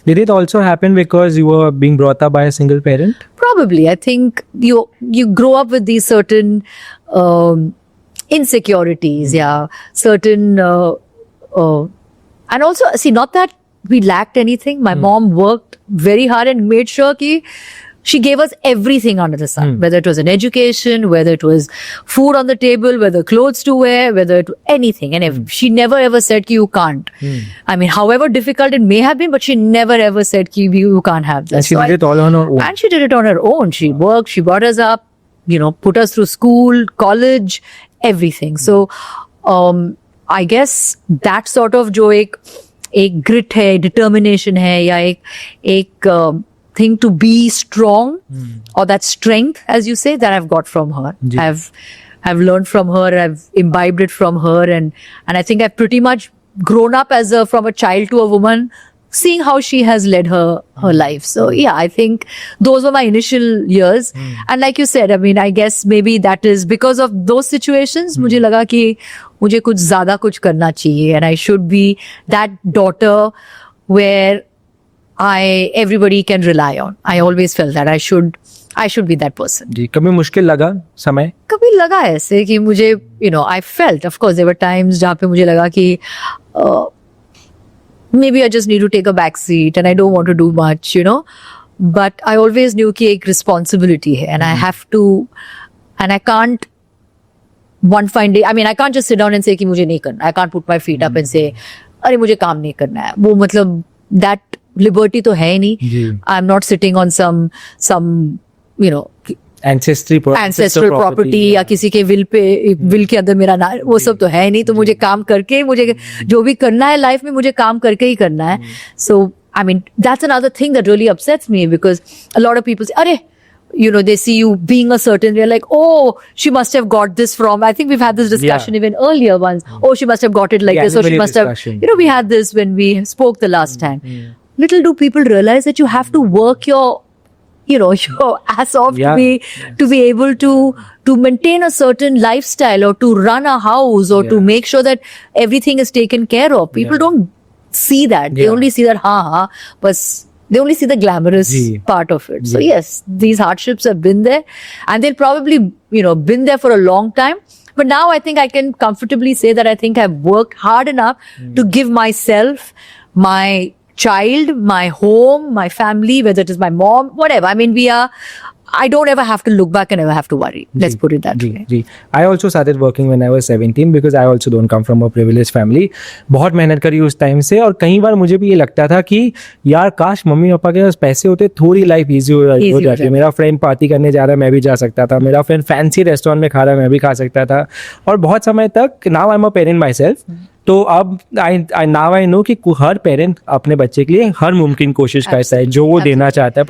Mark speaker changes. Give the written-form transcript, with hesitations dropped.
Speaker 1: Did it also happen because you were being brought up by a single parent?
Speaker 2: Probably. I think you grow up with these certain insecurities, certain and also see, not that we lacked anything. My mom worked very hard and made sure she gave us everything under the sun, whether it was an education, whether it was food on the table, whether clothes to wear, whether it anything. And she never ever said you can't. I mean, however difficult it may have been, but she never ever said you can't have this.
Speaker 1: And she did it all on her own.
Speaker 2: And she did it on her own. She worked, she brought us up, put us through school, college, everything. So I guess that sort of जो एक grit है, determination है, या एक thing to be strong, or that strength, as you say, that I've got from her. I've learned from her, I've imbibed it from her, and I think I've pretty much grown up from a child to a woman, seeing how she has led her life. So yeah, I think those were my initial years. And like you said, I mean, I guess maybe that is because of those situations, मुझे लगा कि मुझे कुछ ज़्यादा कुछ करना चाहिए, and I should be that daughter where everybody can rely on. I always felt that I should be that person.
Speaker 1: जी, कभी मुश्किल लगा समय?
Speaker 2: कभी लगा ऐसे कि मुझे, I felt, of course, there were times जहाँ पे मुझे लगा कि maybe I just need to take a back seat and I don't want to do much, But I always knew कि एक responsibility है, and I have to, and I can't one fine day, I mean, I can't just sit down and say कि मुझे नहीं करना. I can't put my feet up and say, अरे मुझे काम नहीं करना है. वो मतलब that liberty तो है नहीं. I'm not sitting on some ancestral property या किसी के will के अंदर मेरा ना, वो सब तो है नहीं. तो मुझे काम करके, मुझे जो भी करना है लाइफ में, मुझे काम करके ही करना है. So I mean, that's another thing that really upsets me, because a lot of people say, अरे, they see you being a certain, they're like, oh, she must have got this from, I think we've had this discussion even earlier once. Oh, she must have got it like this, or she must have, we had this when we spoke the last time. Little do people realize that you have to work your ass off to be able to maintain a certain lifestyle, or to run a house, or to make sure that everything is taken care of. People don't see that. They only see that, but they only see the glamorous part of it. So yes, these hardships have been there, and they'll probably, been there for a long time. But now I think I can comfortably say that I think I've worked hard enough to give myself, my child, my home, my family, whether it is my mom, whatever. I mean, I don't ever have to look back and ever have to worry. Let's put it that way.
Speaker 1: I also started working when I was 17 because I also don't come from a privileged family. बहुत मेहनत करी उस time से, और कई बार मुझे भी ये लगता था कि यार काश मम्मी पापा के पास पैसे होते, थोड़ी लाइफ इजी हो जाती. मेरा फ्रेंड पार्टी करने जा रहा है, मैं भी जा सकता था. मेरा फ्रेंड फैंसी रेस्टोरेंट में खा रहा है, मैं भी खा सकता था. और बहुत समय तक, now I am a parent my self, तो अब नाउ आई नो कि हर पेरेंट अपने बच्चे के लिए हर मुमकिन कोशिश करता है जो वो देना चाहता है.